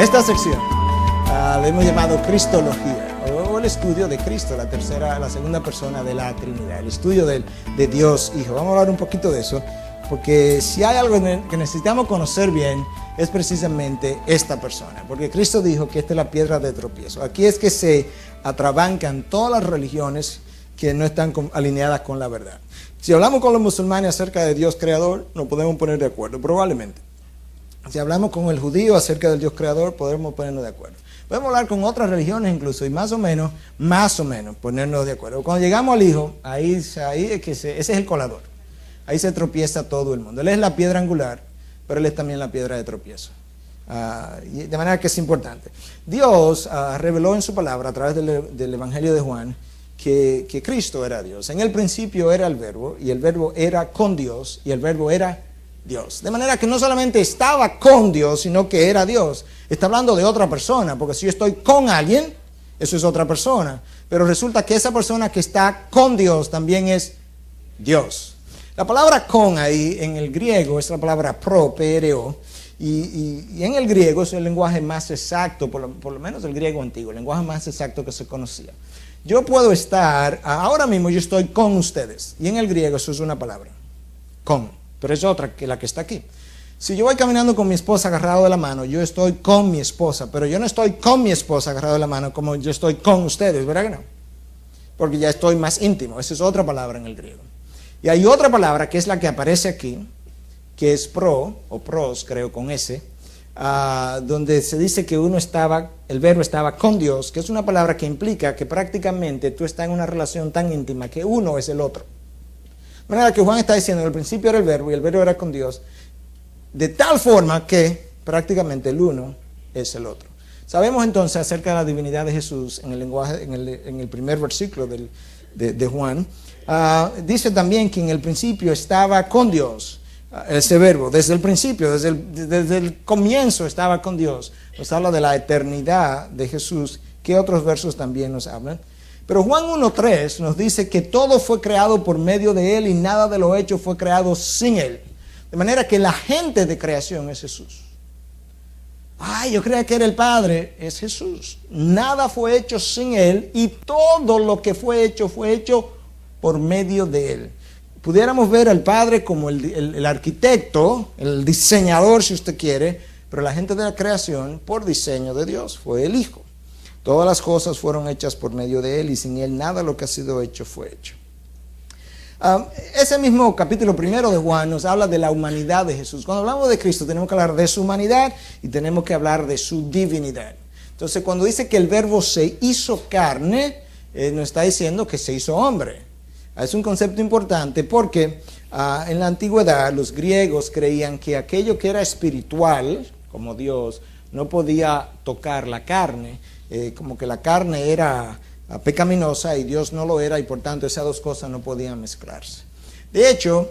Esta sección la hemos llamado Cristología, o el estudio de Cristo, la segunda persona de la Trinidad, el estudio de Dios Hijo. Vamos a hablar un poquito de eso, porque si hay algo que necesitamos conocer bien, es precisamente esta persona, porque Cristo dijo que esta es la piedra de tropiezo. Aquí es que se atrabancan todas las religiones que no están alineadas con la verdad. Si hablamos con los musulmanes acerca de Dios creador, nos podemos poner de acuerdo, probablemente. Si hablamos con el judío acerca del Dios creador, podemos ponernos de acuerdo. Podemos hablar con otras religiones incluso y más o menos ponernos de acuerdo. Cuando llegamos al Hijo, ahí es que ese es el colador. Ahí se tropieza todo el mundo. Él es la piedra angular, pero Él es también la piedra de tropiezo. De manera que es importante. Dios reveló en su palabra a través del Evangelio de Juan que Cristo era Dios. En el principio era el Verbo, y el Verbo era con Dios, y el Verbo era Dios. De manera que no solamente estaba con Dios, sino que era Dios. Está hablando de otra persona, porque si yo estoy con alguien, eso es otra persona. Pero resulta que esa persona que está con Dios también es Dios. La palabra con ahí en el griego es la palabra pro, P-R-O, y en el griego es el lenguaje más exacto, por lo menos el griego antiguo, el lenguaje más exacto que se conocía. Yo puedo estar, ahora mismo yo estoy con ustedes, y en el griego eso es una palabra, con, pero es otra que la que está aquí. Si yo voy caminando con mi esposa agarrado de la mano, yo estoy con mi esposa, pero yo no estoy con mi esposa agarrado de la mano como yo estoy con ustedes, ¿verdad que no? Porque ya estoy más íntimo, esa es otra palabra en el griego. Y hay otra palabra que es la que aparece aquí, que es pro, o pros, creo, con S, donde se dice que el Verbo estaba con Dios, que es una palabra que implica que prácticamente tú estás en una relación tan íntima que uno es el otro. De manera que Juan está diciendo que al principio era el Verbo y el Verbo era con Dios, de tal forma que prácticamente el uno es el otro. Sabemos entonces acerca de la divinidad de Jesús en el lenguaje, en el primer versículo de Juan. Dice también que en el principio estaba con Dios, ese Verbo, desde el principio, desde el comienzo estaba con Dios. Nos habla de la eternidad de Jesús, que otros versos también nos hablan. Pero Juan 1.3 nos dice que todo fue creado por medio de Él y nada de lo hecho fue creado sin Él. De manera que la agente de creación es Jesús. Yo creía que era el Padre, es Jesús. Nada fue hecho sin Él y todo lo que fue hecho por medio de Él. Pudiéramos ver al Padre como el arquitecto, el diseñador si usted quiere, pero la agente de la creación por diseño de Dios fue el Hijo. Todas las cosas fueron hechas por medio de Él y sin Él nada lo que ha sido hecho fue hecho. Ese mismo capítulo primero de Juan nos habla de la humanidad de Jesús. Cuando hablamos de Cristo tenemos que hablar de su humanidad y tenemos que hablar de su divinidad. Entonces cuando dice que el Verbo se hizo carne, nos está diciendo que se hizo hombre. Es un concepto importante porque en la antigüedad los griegos creían que aquello que era espiritual, como Dios, no podía tocar la carne, como que la carne era pecaminosa y Dios no lo era y por tanto esas dos cosas no podían mezclarse. De hecho,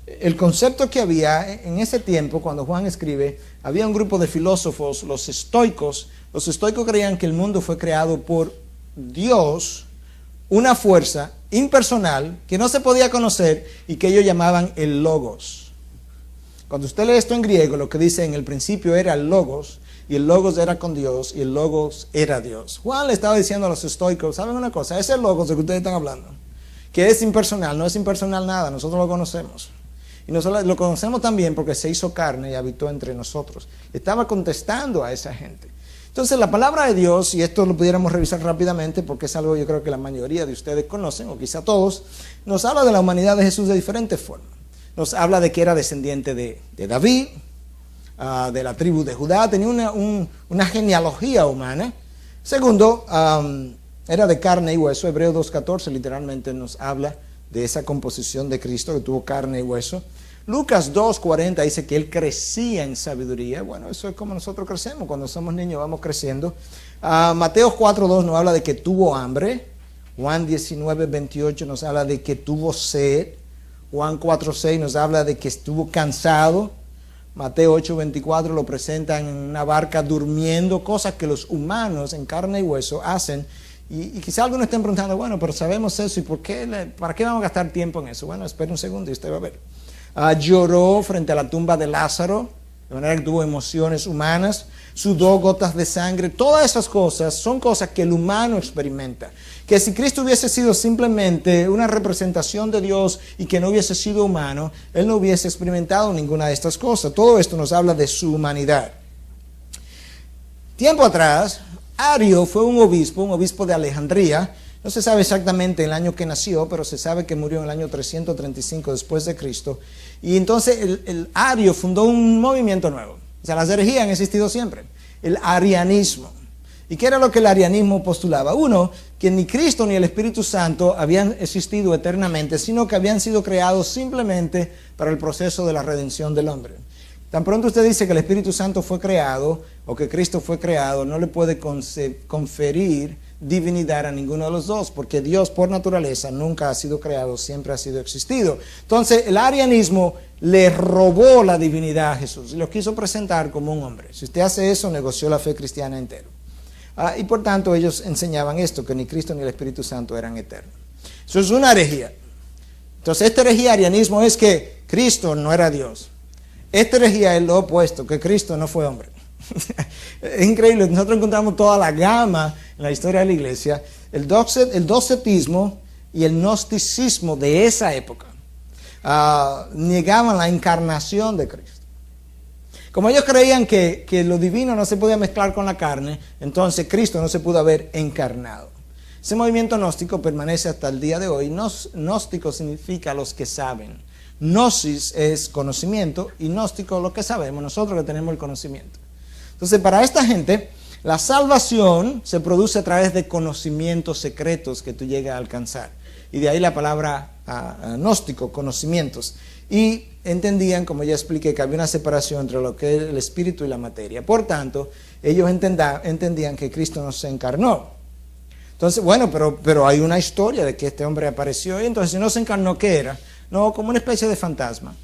el concepto que había en ese tiempo, cuando Juan escribe, había un grupo de filósofos, los estoicos. Los estoicos creían que el mundo fue creado por Dios, una fuerza impersonal que no se podía conocer y que ellos llamaban el logos. Cuando usted lee esto en griego, lo que dice en el principio era el logos, y el logos era con Dios, y el logos era Dios. Juan le estaba diciendo a los estoicos, ¿saben una cosa? Ese logos de que ustedes están hablando, que es impersonal, no es impersonal nada, nosotros lo conocemos. Y nosotros lo conocemos también porque se hizo carne y habitó entre nosotros. Estaba contestando a esa gente. Entonces la palabra de Dios, y esto lo pudiéramos revisar rápidamente porque es algo yo creo que la mayoría de ustedes conocen, o quizá todos, nos habla de la humanidad de Jesús de diferentes formas. Nos habla de que era descendiente de David, de la tribu de Judá, tenía una genealogía humana. Segundo, era de carne y hueso. Hebreos 2.14 literalmente nos habla de esa composición de Cristo que tuvo carne y hueso. Lucas 2.40 dice que Él crecía en sabiduría. Bueno, eso es como nosotros crecemos. Cuando somos niños vamos creciendo. Mateo 4.2 nos habla de que tuvo hambre. Juan 19.28 nos habla de que tuvo sed. Juan 4.6 nos habla de que estuvo cansado. Mateo 8.24 lo presentan en una barca durmiendo, cosas que los humanos en carne y hueso hacen. Y quizá algunos estén preguntando, bueno, pero sabemos eso, ¿y para qué vamos a gastar tiempo en eso? Bueno, espere un segundo y usted va a ver. Lloró frente a la tumba de Lázaro, de manera que tuvo emociones humanas. sudó gotas de sangre. Todas esas cosas son cosas que el humano experimenta. Que si Cristo hubiese sido simplemente una representación de Dios y que no hubiese sido humano, Él no hubiese experimentado ninguna de estas cosas. Todo esto nos habla de su humanidad. Tiempo atrás, Ario fue un obispo de Alejandría. No se sabe exactamente el año que nació, pero se sabe que murió en el año 335 después de Cristo. Y entonces el Ario fundó un movimiento nuevo. O sea, las herejías han existido siempre. El arianismo. ¿Y qué era lo que el arianismo postulaba? Uno, que ni Cristo ni el Espíritu Santo habían existido eternamente, sino que habían sido creados simplemente para el proceso de la redención del hombre. Tan pronto usted dice que el Espíritu Santo fue creado o que Cristo fue creado, no le puede conferir divinidad a ninguno de los dos, porque Dios por naturaleza nunca ha sido creado, siempre ha sido existido. Entonces el arianismo le robó la divinidad a Jesús y lo quiso presentar como un hombre. Si usted hace eso, negoció la fe cristiana entero. Y por tanto ellos enseñaban esto, que ni Cristo ni el Espíritu Santo eran eternos. Eso es una herejía. Entonces esta herejía arianismo es que Cristo no era Dios. Esta herejía es lo opuesto, que Cristo no fue hombre. Es increíble, nosotros encontramos toda la gama en la historia de la iglesia. El docetismo y el gnosticismo de esa época negaban la encarnación de Cristo. Como ellos creían que lo divino no se podía mezclar con la carne, entonces Cristo no se pudo haber encarnado. Ese movimiento gnóstico permanece hasta el día de hoy. Gnóstico significa los que saben. Gnosis es conocimiento y gnóstico lo que sabemos, nosotros que tenemos el conocimiento. Entonces, para esta gente, la salvación se produce a través de conocimientos secretos que tú llegas a alcanzar. Y de ahí la palabra gnóstico, conocimientos. Y entendían, como ya expliqué, que había una separación entre lo que es el espíritu y la materia. Por tanto, ellos entendían que Cristo no se encarnó. Entonces, bueno, pero hay una historia de que este hombre apareció. Y entonces, si no se encarnó, ¿qué era? No, como una especie de fantasma.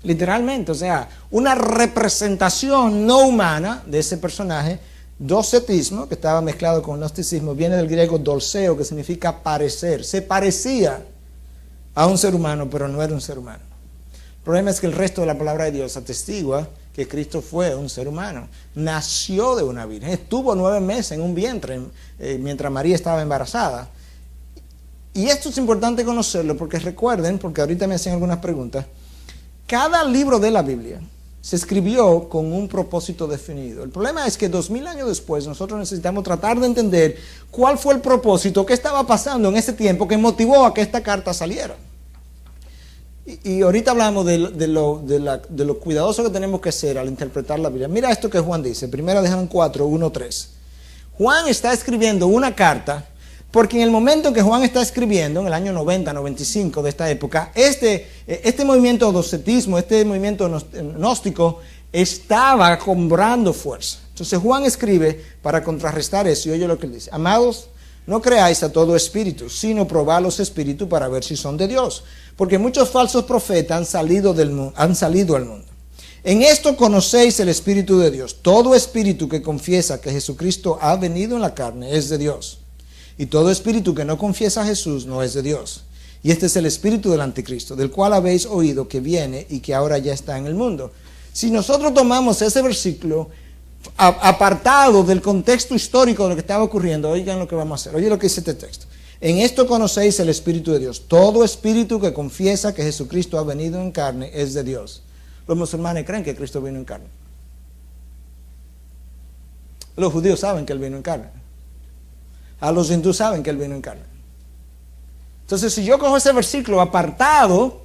Literalmente, o sea, una representación no humana de ese personaje. Docetismo, que estaba mezclado con gnosticismo, viene del griego dolceo, que significa parecer. Se parecía a un ser humano, pero no era un ser humano. El problema es que el resto de la palabra de Dios atestigua que Cristo fue un ser humano. Nació de una virgen, estuvo 9 meses en un vientre mientras María estaba embarazada. Y esto es importante conocerlo porque recuerden, porque ahorita me hacen algunas preguntas, cada libro de la Biblia se escribió con un propósito definido. El problema es que 2000 años después nosotros necesitamos tratar de entender cuál fue el propósito, qué estaba pasando en ese tiempo que motivó a que esta carta saliera. Y ahorita hablamos de lo cuidadoso que tenemos que ser al interpretar la Biblia. Mira esto que Juan dice, 1 de Juan 4, 1, 3. Juan está escribiendo una carta porque en el momento en que Juan está escribiendo, en el año 90, 95 de esta época, este movimiento docetismo, este movimiento gnóstico, estaba cobrando fuerza. Entonces Juan escribe para contrarrestar eso y oye lo que él dice. Amados, no creáis a todo espíritu, sino probad los espíritus para ver si son de Dios. Porque muchos falsos profetas han salido al mundo. En esto conocéis el Espíritu de Dios. Todo espíritu que confiesa que Jesucristo ha venido en la carne es de Dios. Y todo espíritu que no confiesa a Jesús no es de Dios. Y este es el espíritu del anticristo, del cual habéis oído que viene y que ahora ya está en el mundo. Si nosotros tomamos ese versículo apartado del contexto histórico de lo que estaba ocurriendo, oigan lo que vamos a hacer. Oye lo que dice este texto. En esto conocéis el Espíritu de Dios. Todo espíritu que confiesa que Jesucristo ha venido en carne es de Dios. Los musulmanes creen que Cristo vino en carne. Los judíos saben que Él vino en carne. A los hindúes saben que Él vino en carne. Entonces, si yo cojo ese versículo apartado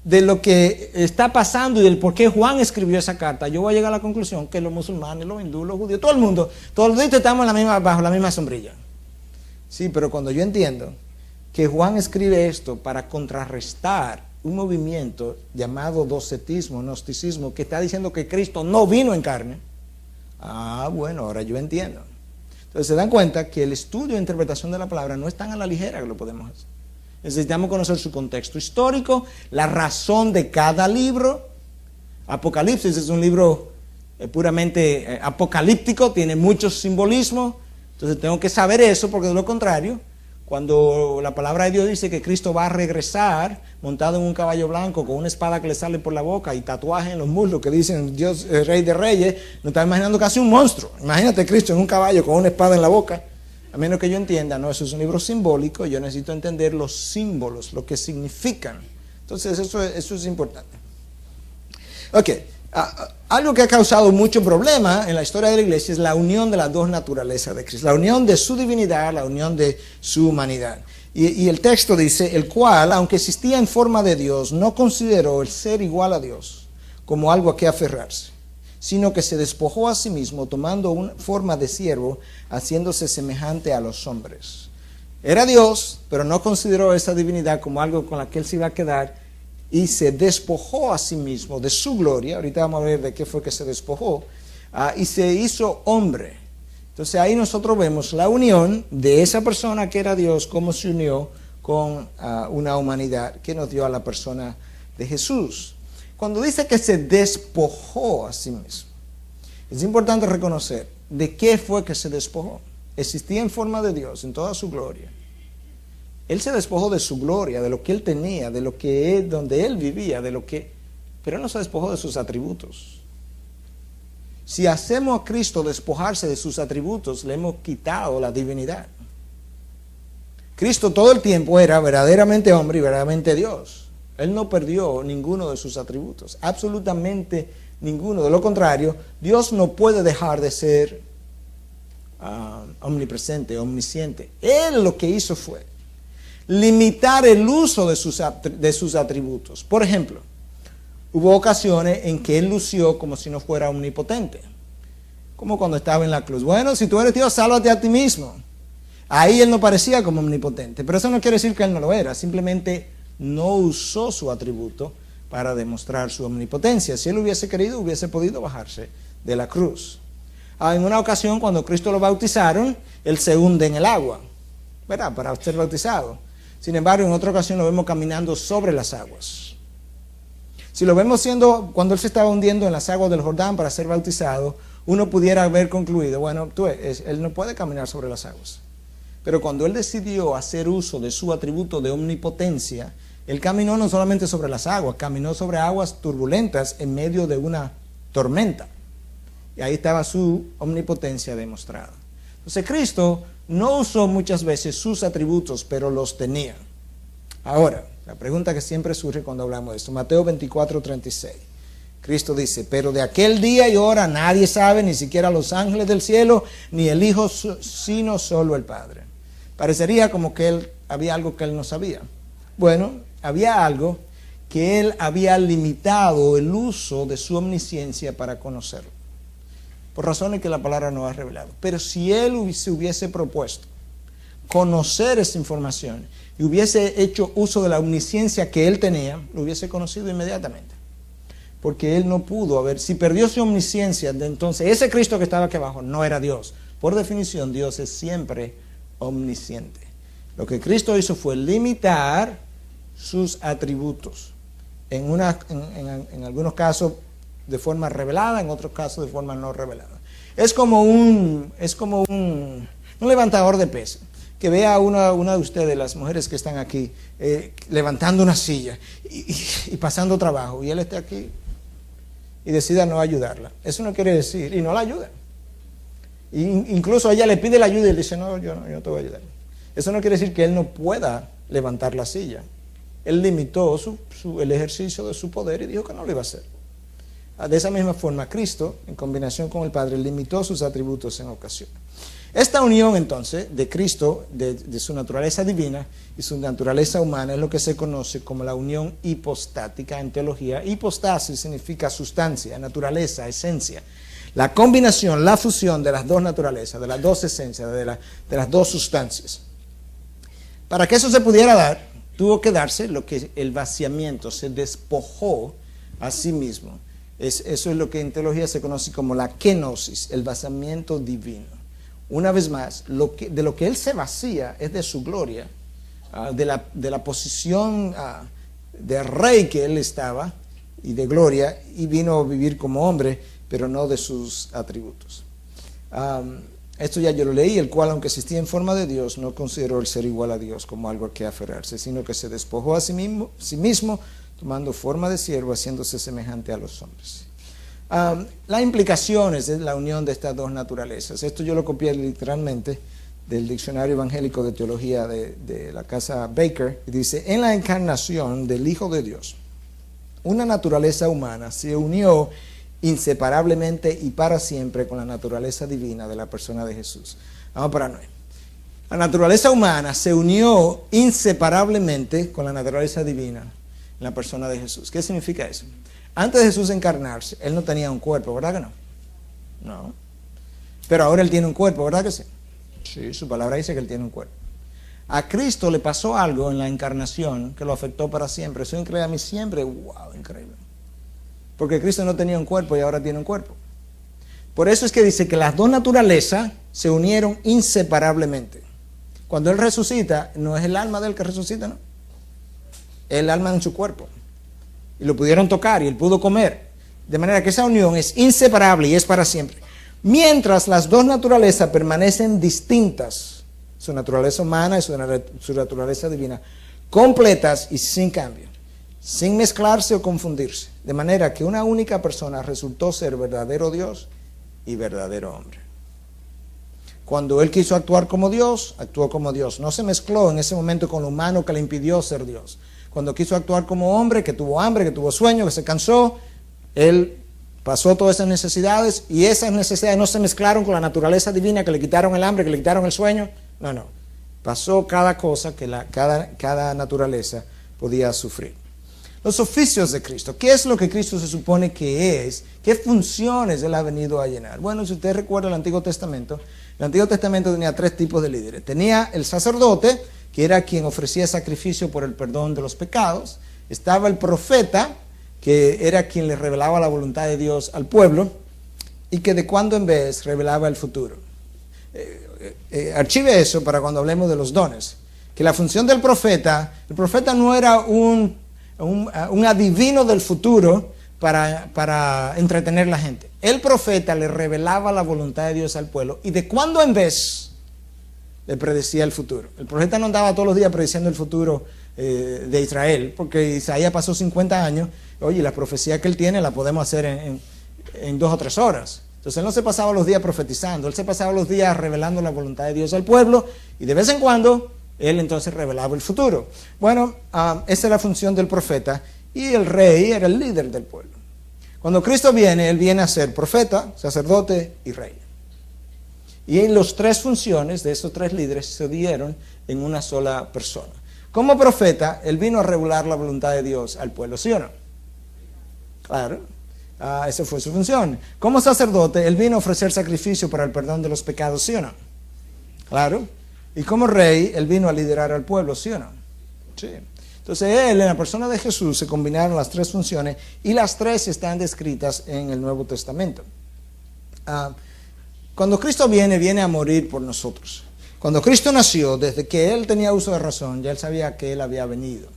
de lo que está pasando y del por qué Juan escribió esa carta, yo voy a llegar a la conclusión que los musulmanes, los hindúes, los judíos, todo el mundo, todos estamos bajo la misma sombrilla. Sí, pero cuando yo entiendo que Juan escribe esto para contrarrestar un movimiento llamado docetismo, gnosticismo, que está diciendo que Cristo no vino en carne, bueno, ahora yo entiendo. Entonces se dan cuenta que el estudio e interpretación de la palabra no es tan a la ligera que lo podemos hacer. Necesitamos conocer su contexto histórico, la razón de cada libro. Apocalipsis es un libro puramente apocalíptico, tiene mucho simbolismo. Entonces tengo que saber eso porque de lo contrario, Cuando la palabra de Dios dice que Cristo va a regresar montado en un caballo blanco con una espada que le sale por la boca y tatuajes en los muslos que dicen Dios, el Rey de Reyes, nos está imaginando casi un monstruo. Imagínate Cristo en un caballo con una espada en la boca. A menos que yo entienda, no, eso es un libro simbólico, yo necesito entender los símbolos, lo que significan. Entonces eso es importante. Ok, algo que ha causado mucho problema en la historia de la iglesia es la unión de las dos naturalezas de Cristo, la unión de su divinidad, la unión de su humanidad. Y el texto dice, el cual, aunque existía en forma de Dios, no consideró el ser igual a Dios como algo a que aferrarse, sino que se despojó a sí mismo, tomando una forma de siervo, haciéndose semejante a los hombres. Era Dios, pero no consideró esa divinidad como algo con la que él se iba a quedar, y se despojó a sí mismo de su gloria. Ahorita vamos a ver de qué fue que se despojó, y se hizo hombre. Entonces ahí nosotros vemos la unión de esa persona que era Dios, cómo se unió con una humanidad que nos dio a la persona de Jesús. Cuando dice que se despojó a sí mismo, es importante reconocer de qué fue que se despojó. Existía en forma de Dios, en toda su gloria. Él se despojó de su gloria, de lo que él tenía, de lo que él, donde él vivía, pero él no se despojó de sus atributos. Si hacemos a Cristo despojarse de sus atributos, le hemos quitado la divinidad. Cristo todo el tiempo era verdaderamente hombre y verdaderamente Dios. Él no perdió ninguno de sus atributos, absolutamente ninguno. De lo contrario, Dios no puede dejar de ser omnipresente, omnisciente. Él lo que hizo fue limitar el uso de sus atributos. Por ejemplo, hubo ocasiones en que él lució como si no fuera omnipotente, como cuando estaba en la cruz. Bueno, si tú eres Dios, sálvate a ti mismo. Ahí él no parecía como omnipotente, pero eso no quiere decir que él no lo era, simplemente no usó su atributo para demostrar su omnipotencia. Si él hubiese querido, hubiese podido bajarse de la cruz. En una ocasión, cuando Cristo lo bautizaron, él se hunde en el agua, ¿verdad?, para ser bautizado. Sin embargo, en otra ocasión lo vemos caminando sobre las aguas. Si lo vemos cuando él se estaba hundiendo en las aguas del Jordán para ser bautizado, uno pudiera haber concluido, bueno, él no puede caminar sobre las aguas. Pero cuando él decidió hacer uso de su atributo de omnipotencia, él caminó no solamente sobre las aguas, caminó sobre aguas turbulentas en medio de una tormenta. Y ahí estaba su omnipotencia demostrada. Entonces Cristo no usó muchas veces sus atributos, pero los tenía. Ahora, la pregunta que siempre surge cuando hablamos de esto, Mateo 24:36. Cristo dice, pero de aquel día y hora nadie sabe, ni siquiera los ángeles del cielo, ni el Hijo, sino solo el Padre. Parecería como que había algo que él no sabía. Bueno, había algo que él había limitado el uso de su omnisciencia para conocerlo, por razones que la palabra no ha revelado. Pero si él se hubiese propuesto conocer esa información y hubiese hecho uso de la omnisciencia que él tenía, lo hubiese conocido inmediatamente. Porque él no pudo si perdió su omnisciencia, entonces ese Cristo que estaba aquí abajo no era Dios. Por definición, Dios es siempre omnisciente. Lo que Cristo hizo fue limitar sus atributos. En algunos casos de forma revelada, en otros casos de forma no revelada. Es como un levantador de pesas, que vea a una de ustedes, las mujeres que están aquí, levantando una silla y pasando trabajo, y él está aquí y decida no ayudarla. Eso no quiere decir, y no la ayuda. Incluso ella le pide la ayuda y él dice, no, yo no te voy a ayudar. Eso no quiere decir que él no pueda levantar la silla. Él limitó el ejercicio de su poder y dijo que no lo iba a hacer. De esa misma forma, Cristo, en combinación con el Padre, limitó sus atributos en ocasiones. Esta unión, entonces, de Cristo, de su naturaleza divina y su naturaleza humana, es lo que se conoce como la unión hipostática en teología. Hipostasis significa sustancia, naturaleza, esencia. La combinación, la fusión de las dos naturalezas, de las dos esencias, de las dos sustancias. Para que eso se pudiera dar, tuvo que darse lo que el vaciamiento, se despojó a sí mismo. Eso es lo que en teología se conoce como la kenosis, el vaciamiento divino. Una vez más, de lo que él se vacía es de su gloria, de la posición de rey que él estaba y de gloria, y vino a vivir como hombre, pero no de sus atributos. Esto ya yo lo leí, el cual, aunque existía en forma de Dios, no consideró el ser igual a Dios como algo a que aferrarse, sino que se despojó a sí mismo, tomando forma de siervo, haciéndose semejante a los hombres. Las implicaciones de la unión de estas dos naturalezas. Esto yo lo copié literalmente del Diccionario Evangélico de Teología de la casa Baker. Y dice, en la encarnación del Hijo de Dios, una naturaleza humana se unió inseparablemente y para siempre con la naturaleza divina de la persona de Jesús. Vamos para nuevo. La naturaleza humana se unió inseparablemente con la naturaleza divina en la persona de Jesús. ¿Qué significa eso? Antes de Jesús encarnarse, Él no tenía un cuerpo, ¿verdad que no? No. Pero ahora Él tiene un cuerpo, ¿verdad que sí? Sí, su palabra dice que Él tiene un cuerpo. A Cristo le pasó algo en la encarnación que lo afectó para siempre. Eso increíble a mí siempre. ¡Wow! Increíble. Porque Cristo no tenía un cuerpo y ahora tiene un cuerpo. Por eso es que dice que las dos naturalezas se unieron inseparablemente. Cuando Él resucita, no es el alma de Él que resucita, ¿no? Es el alma en su cuerpo. Y lo pudieron tocar y Él pudo comer. De manera que esa unión es inseparable y es para siempre. Mientras las dos naturalezas permanecen distintas, su naturaleza humana y su naturaleza divina, completas y sin cambio, sin mezclarse o confundirse, de manera que una única persona resultó ser verdadero Dios y verdadero hombre. Cuando Él quiso actuar como Dios, actuó como Dios. No se mezcló en ese momento con lo humano que le impidió ser Dios. Cuando quiso actuar como hombre, que tuvo hambre, que tuvo sueño, que se cansó, Él pasó todas esas necesidades y esas necesidades no se mezclaron con la naturaleza divina que le quitaron el hambre, que le quitaron el sueño. No. Pasó cada cosa que cada naturaleza podía sufrir. Los oficios de Cristo. ¿Qué es lo que Cristo se supone que es? ¿Qué funciones Él ha venido a llenar? Bueno, si usted recuerda el Antiguo Testamento tenía tres tipos de líderes. Tenía el sacerdote, que era quien ofrecía sacrificio por el perdón de los pecados. Estaba el profeta, que era quien le revelaba la voluntad de Dios al pueblo, y que de cuando en vez revelaba el futuro. Archive eso para cuando hablemos de los dones. Que la función del profeta, el profeta no era un adivino del futuro para entretener a la gente. El profeta le revelaba la voluntad de Dios al pueblo y de cuando en vez le predecía el futuro. El profeta no andaba todos los días prediciendo el futuro de Israel, porque Isaías pasó 50 años. Oye, la profecía que él tiene la podemos hacer en 2 o 3 horas. Entonces él no se pasaba los días profetizando, él se pasaba los días revelando la voluntad de Dios al pueblo y de vez en cuando él entonces revelaba el futuro. Bueno, esa es la función del profeta y el rey era el líder del pueblo. Cuando Cristo viene, Él viene a ser profeta, sacerdote y rey. Y en las 3 funciones de esos 3 líderes se dieron en una sola persona. Como profeta, Él vino a revelar la voluntad de Dios al pueblo, ¿sí o no? Claro, esa fue su función. Como sacerdote, Él vino a ofrecer sacrificio para el perdón de los pecados, ¿sí o no? Claro. Y como rey, Él vino a liderar al pueblo, ¿sí o no? Sí. Entonces Él, en la persona de Jesús, se combinaron las 3 funciones y las 3 están descritas en el Nuevo Testamento. Cuando Cristo viene a morir por nosotros. Cuando Cristo nació, desde que Él tenía uso de razón, ya Él sabía que Él había venido.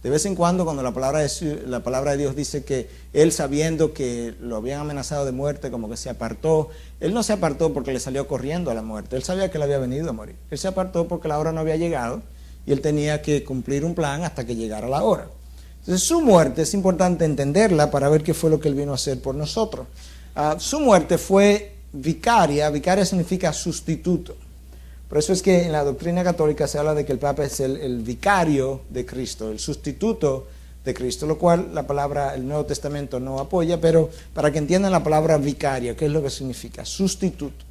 De vez en cuando, cuando la palabra de Dios dice que Él, sabiendo que lo habían amenazado de muerte, como que se apartó. Él no se apartó porque le salió corriendo a la muerte. Él sabía que Él había venido a morir. Él se apartó porque la hora no había llegado y Él tenía que cumplir un plan hasta que llegara la hora. Entonces su muerte es importante entenderla para ver qué fue lo que Él vino a hacer por nosotros. Su muerte fue vicaria. Vicaria significa sustituto. Por eso es que en la doctrina católica se habla de que el Papa es el vicario de Cristo, el sustituto de Cristo, lo cual el Nuevo Testamento no apoya, pero para que entiendan la palabra vicario, ¿qué es lo que significa? Sustituto.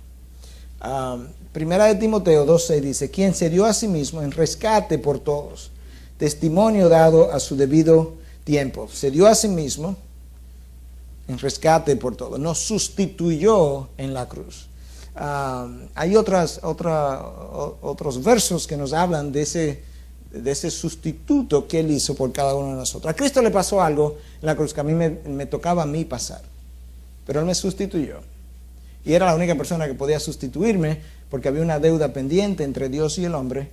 Primera de Timoteo 2:6 dice, quien se dio a sí mismo en rescate por todos, testimonio dado a su debido tiempo. Se dio a sí mismo en rescate por todos, nos sustituyó en la cruz. Hay otros versos que nos hablan de ese sustituto que Él hizo por cada uno de nosotros. A Cristo le pasó algo en la cruz que a mí me tocaba a mí pasar, pero Él me sustituyó. Y era la única persona que podía sustituirme porque había una deuda pendiente entre Dios y el hombre.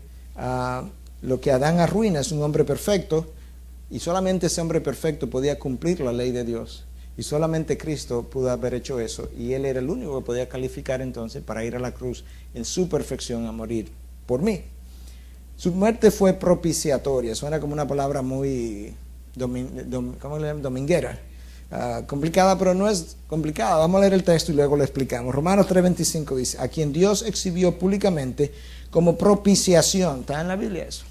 Lo que Adán arruina es un hombre perfecto y solamente ese hombre perfecto podía cumplir la ley de Dios. Y solamente Cristo pudo haber hecho eso. Y Él era el único que podía calificar entonces para ir a la cruz en su perfección a morir por mí. Su muerte fue propiciatoria. Suena como una palabra muy dominguera. Complicada, pero no es complicada. Vamos a leer el texto y luego lo explicamos. Romanos 3:25 dice: a quien Dios exhibió públicamente como propiciación, está en la Biblia eso,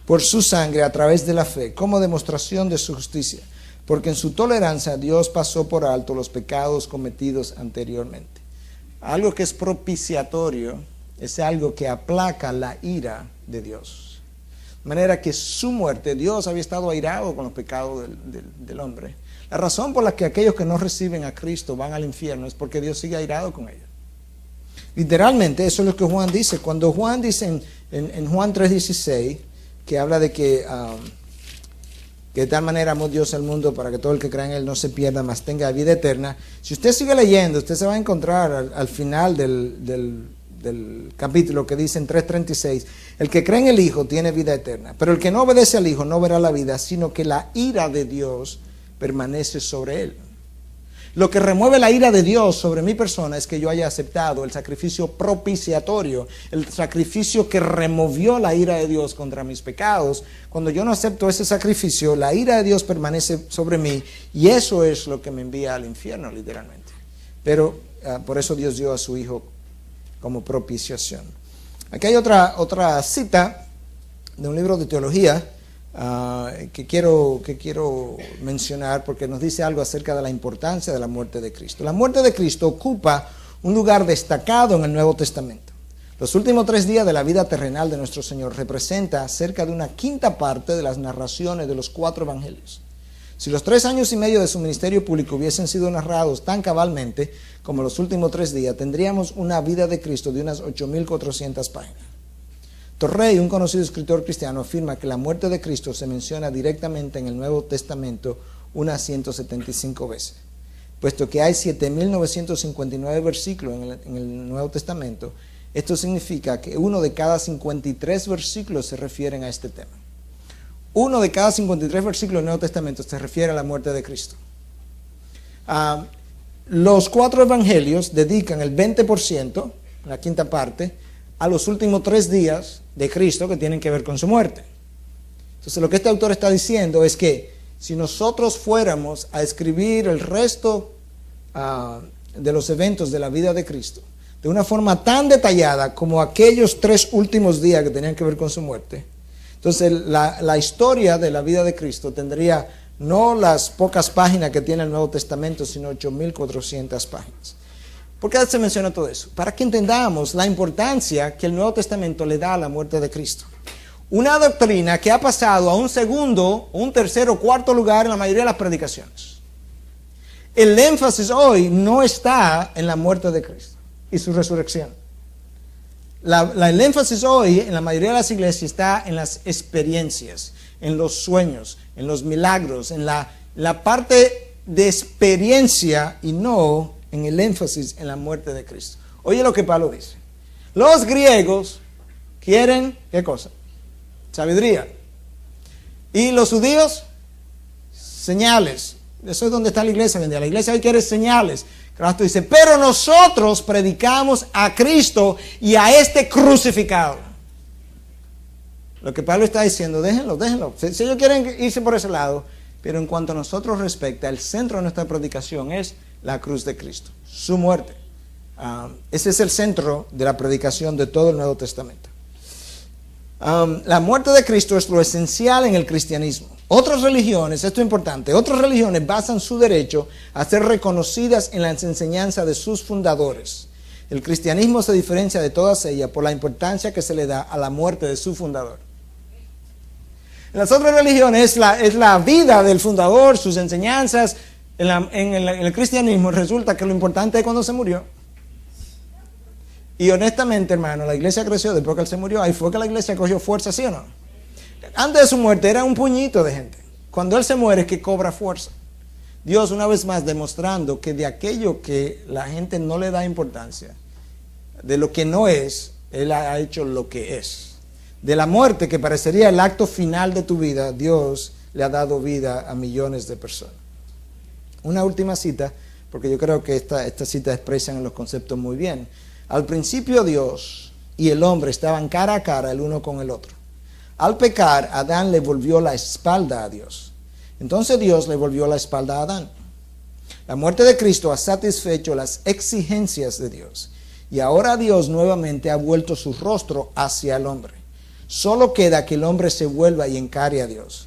por su sangre a través de la fe, como demostración de su justicia, porque en su tolerancia Dios pasó por alto los pecados cometidos anteriormente. Algo que es propiciatorio es algo que aplaca la ira de Dios. De manera que su muerte, Dios había estado airado con los pecados del hombre. La razón por la que aquellos que no reciben a Cristo van al infierno es porque Dios sigue airado con ellos. Literalmente, eso es lo que Juan dice. Cuando Juan dice en Juan 3:16, que habla de que de tal manera amó Dios al mundo para que todo el que crea en Él no se pierda, mas tenga vida eterna. Si usted sigue leyendo, usted se va a encontrar al final del capítulo que dice en 3:36, el que cree en el Hijo tiene vida eterna, pero el que no obedece al Hijo no verá la vida, sino que la ira de Dios permanece sobre él. Lo que remueve la ira de Dios sobre mi persona es que yo haya aceptado el sacrificio propiciatorio, el sacrificio que removió la ira de Dios contra mis pecados. Cuando yo no acepto ese sacrificio, la ira de Dios permanece sobre mí, y eso es lo que me envía al infierno, literalmente. Pero por eso Dios dio a su Hijo como propiciación. Aquí hay otra cita de un libro de teología que quiero mencionar, porque nos dice algo acerca de la importancia de la muerte de Cristo. La muerte de Cristo ocupa un lugar destacado en el Nuevo Testamento. Los últimos 3 días de la vida terrenal de nuestro Señor representa cerca de una quinta parte de las narraciones de los 4 evangelios. Si los 3 años y medio de su ministerio público hubiesen sido narrados tan cabalmente como los últimos 3 días, tendríamos una vida de Cristo de unas 8.400 páginas. Torrey, un conocido escritor cristiano, afirma que la muerte de Cristo se menciona directamente en el Nuevo Testamento unas 175 veces. Puesto que hay 7.959 versículos en el Nuevo Testamento, esto significa que uno de cada 53 versículos se refieren a este tema. Uno de cada 53 versículos del Nuevo Testamento se refiere a la muerte de Cristo. Los 4 evangelios dedican el 20%, la quinta parte, a los últimos 3 días de Cristo que tienen que ver con su muerte. Entonces lo que este autor está diciendo es que si nosotros fuéramos a escribir el resto de los eventos de la vida de Cristo de una forma tan detallada como aquellos 3 últimos días que tenían que ver con su muerte, entonces la historia de la vida de Cristo tendría no las pocas páginas que tiene el Nuevo Testamento, sino 8.400 páginas. ¿Por qué se menciona todo eso? Para que entendamos la importancia que el Nuevo Testamento le da a la muerte de Cristo. Una doctrina que ha pasado a un segundo, un tercero, cuarto lugar en la mayoría de las predicaciones. El énfasis hoy no está en la muerte de Cristo y su resurrección. El énfasis hoy en la mayoría de las iglesias está en las experiencias, en los sueños, en los milagros, en la parte de experiencia, y no en el énfasis en la muerte de Cristo. Oye lo que Pablo dice. Los griegos quieren, ¿qué cosa? Sabiduría. Y los judíos, señales. Eso es donde está la iglesia. La iglesia hoy quiere señales. Cristo dice, pero nosotros predicamos a Cristo y a este crucificado. Lo que Pablo está diciendo, déjenlo. Si ellos quieren irse por ese lado, pero en cuanto a nosotros respecta, el centro de nuestra predicación es la cruz de Cristo, su muerte. Ese es el centro de la predicación de todo el Nuevo Testamento. La muerte de Cristo es lo esencial en el cristianismo. Otras religiones, esto es importante, otras religiones basan su derecho a ser reconocidas en las enseñanzas de sus fundadores. El cristianismo se diferencia de todas ellas por la importancia que se le da a la muerte de su fundador. En las otras religiones es la vida del fundador, sus enseñanzas. En el cristianismo resulta que lo importante es cuando se murió. Y honestamente, hermano, la iglesia creció después que él se murió. Ahí fue que la iglesia cogió fuerza, ¿sí o no? Antes de su muerte era un puñito de gente. Cuando él se muere es que cobra fuerza. Dios, una vez más, demostrando que de aquello que la gente no le da importancia, de lo que no es, Él ha hecho lo que es. De la muerte, que parecería el acto final de tu vida, Dios le ha dado vida a millones de personas. Una última cita, porque yo creo que esta cita expresan los conceptos muy bien. Al principio Dios y el hombre estaban cara a cara el uno con el otro. Al pecar, Adán le volvió la espalda a Dios. Entonces Dios le volvió la espalda a Adán. La muerte de Cristo ha satisfecho las exigencias de Dios. Y ahora Dios nuevamente ha vuelto su rostro hacia el hombre. Solo queda que el hombre se vuelva y encare a Dios.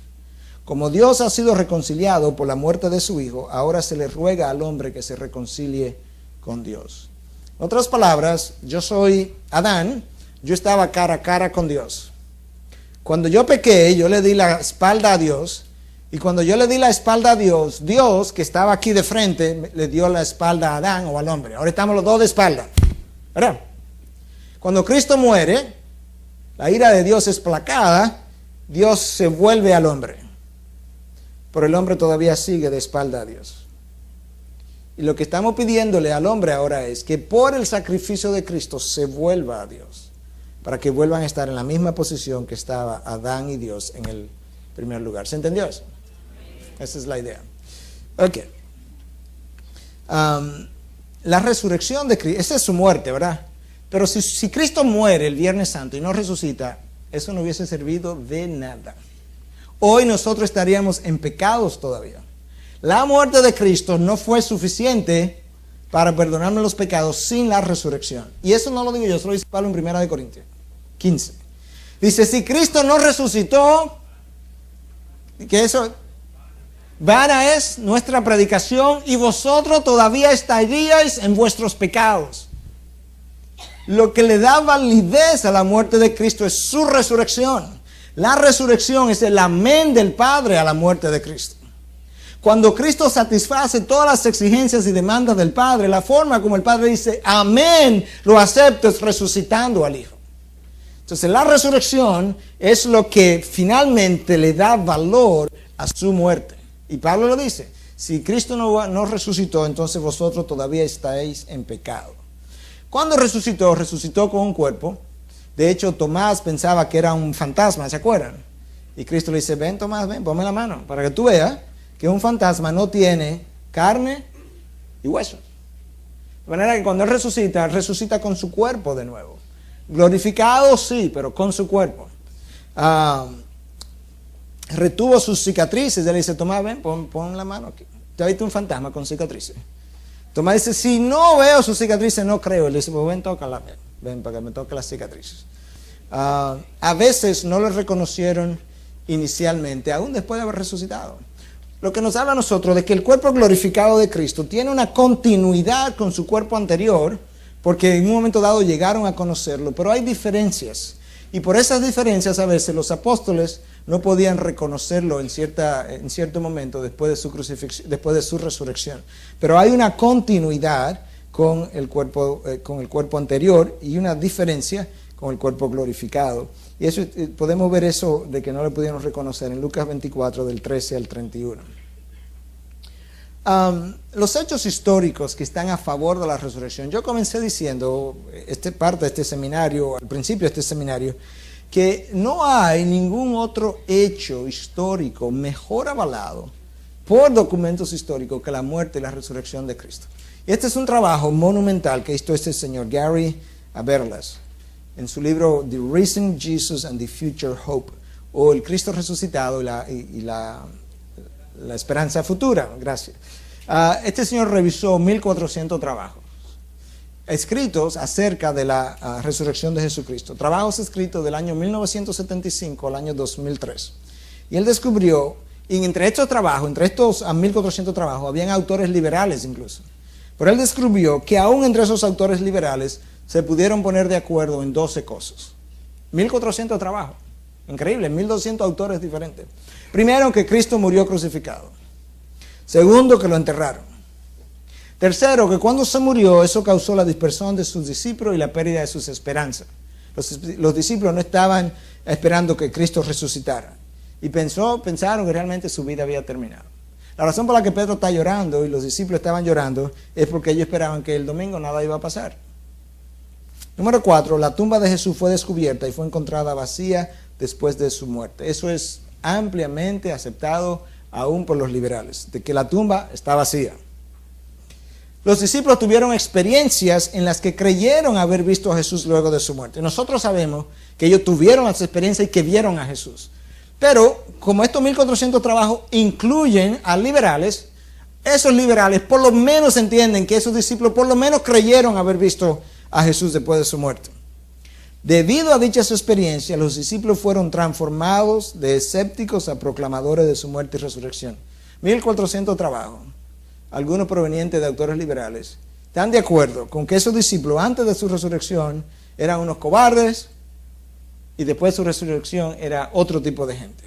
Como Dios ha sido reconciliado por la muerte de su Hijo, ahora se le ruega al hombre que se reconcilie con Dios. En otras palabras, yo soy Adán, yo estaba cara a cara con Dios. Cuando yo pequé, yo le di la espalda a Dios, y cuando yo le di la espalda a Dios, Dios, que estaba aquí de frente, le dio la espalda a Adán o al hombre. Ahora estamos los dos de espalda, ¿verdad? Cuando Cristo muere, la ira de Dios es placada, Dios se vuelve al hombre. Pero el hombre todavía sigue de espalda a Dios. Y lo que estamos pidiéndole al hombre ahora es que por el sacrificio de Cristo se vuelva a Dios, para que vuelvan a estar en la misma posición que estaba Adán y Dios en el primer lugar. ¿Se entendió eso? Esa es la idea. Ok. La resurrección de Cristo, esa es su muerte, ¿verdad? Pero si Cristo muere el Viernes Santo y no resucita, eso no hubiese servido de nada. Hoy nosotros estaríamos en pecados todavía. La muerte de Cristo no fue suficiente para perdonarme los pecados sin la resurrección. Y eso no lo digo yo, eso lo dice Pablo en 1 Corintios 15. Dice, si Cristo no resucitó, que eso, vana es nuestra predicación y vosotros todavía estaríais en vuestros pecados. Lo que le da validez a la muerte de Cristo es su resurrección. La resurrección es el amén del Padre a la muerte de Cristo. Cuando Cristo satisface todas las exigencias y demandas del Padre, la forma como el Padre dice, amén, lo acepto, es resucitando al Hijo. Entonces la resurrección es lo que finalmente le da valor a su muerte. Y Pablo lo dice, si Cristo no resucitó, entonces vosotros todavía estáis en pecado. Cuando resucitó, resucitó con un cuerpo. De hecho, Tomás pensaba que era un fantasma, ¿se acuerdan? Y Cristo le dice, ven Tomás, ven, ponme la mano, para que tú veas que un fantasma no tiene carne y hueso. De manera que cuando Él resucita con su cuerpo de nuevo. Glorificado, sí, pero con su cuerpo. Retuvo sus cicatrices. Él dice, Tomás, ven, pon la mano aquí. ¿Te has visto un fantasma con cicatrices? Tomás dice, si no veo sus cicatrices, no creo. Él dice, pues ven, tócala, ven para que me toque las cicatrices. A veces no lo reconocieron inicialmente, aún después de haber resucitado. Lo que nos habla a nosotros de que el cuerpo glorificado de Cristo tiene una continuidad con su cuerpo anterior, porque en un momento dado llegaron a conocerlo, pero hay diferencias. Y por esas diferencias a veces los apóstoles no podían reconocerlo en cierto momento después de su crucifixión, después de su resurrección. Pero hay una continuidad con el cuerpo anterior y una diferencia con el cuerpo glorificado. Y eso podemos ver eso de que no le pudieron reconocer en Lucas 24 del 13 al 31. Los hechos históricos que están a favor de la resurrección. Yo comencé diciendo, parte de este seminario, al principio de este seminario, que no hay ningún otro hecho histórico mejor avalado por documentos históricos que la muerte y la resurrección de Cristo. Y este es un trabajo monumental que hizo este señor Gary Habermas en su libro The Risen Jesus and the Future Hope, o el Cristo resucitado y la esperanza futura. Gracias. Este señor revisó 1400 trabajos escritos acerca de la resurrección de Jesucristo. Trabajos escritos del año 1975 al año 2003. Y él descubrió, y entre estos 1400 trabajos, habían autores liberales incluso. Pero él descubrió que aún entre esos autores liberales se pudieron poner de acuerdo en 12 cosas. 1400 trabajos. Increíble, 1200 autores diferentes. Primero, que Cristo murió crucificado. Segundo, que lo enterraron. Tercero, que cuando se murió, eso causó la dispersión de sus discípulos y la pérdida de sus esperanzas. Los discípulos no estaban esperando que Cristo resucitara. Y pensaron que realmente su vida había terminado. La razón por la que Pedro está llorando y los discípulos estaban llorando es porque ellos esperaban que el domingo nada iba a pasar. Número 4, la tumba de Jesús fue descubierta y fue encontrada vacía después de su muerte. Eso es ampliamente aceptado aún por los liberales, de que la tumba está vacía. Los discípulos tuvieron experiencias en las que creyeron haber visto a Jesús luego de su muerte. Nosotros sabemos que ellos tuvieron las experiencias y que vieron a Jesús. Pero como estos 1400 trabajos incluyen a liberales, esos liberales por lo menos entienden que esos discípulos por lo menos creyeron haber visto a Jesús después de su muerte. Debido a dichas experiencias, los discípulos fueron transformados de escépticos a proclamadores de su muerte y resurrección. 1400 trabajos, algunos provenientes de autores liberales, están de acuerdo con que esos discípulos antes de su resurrección eran unos cobardes y después de su resurrección era otro tipo de gente.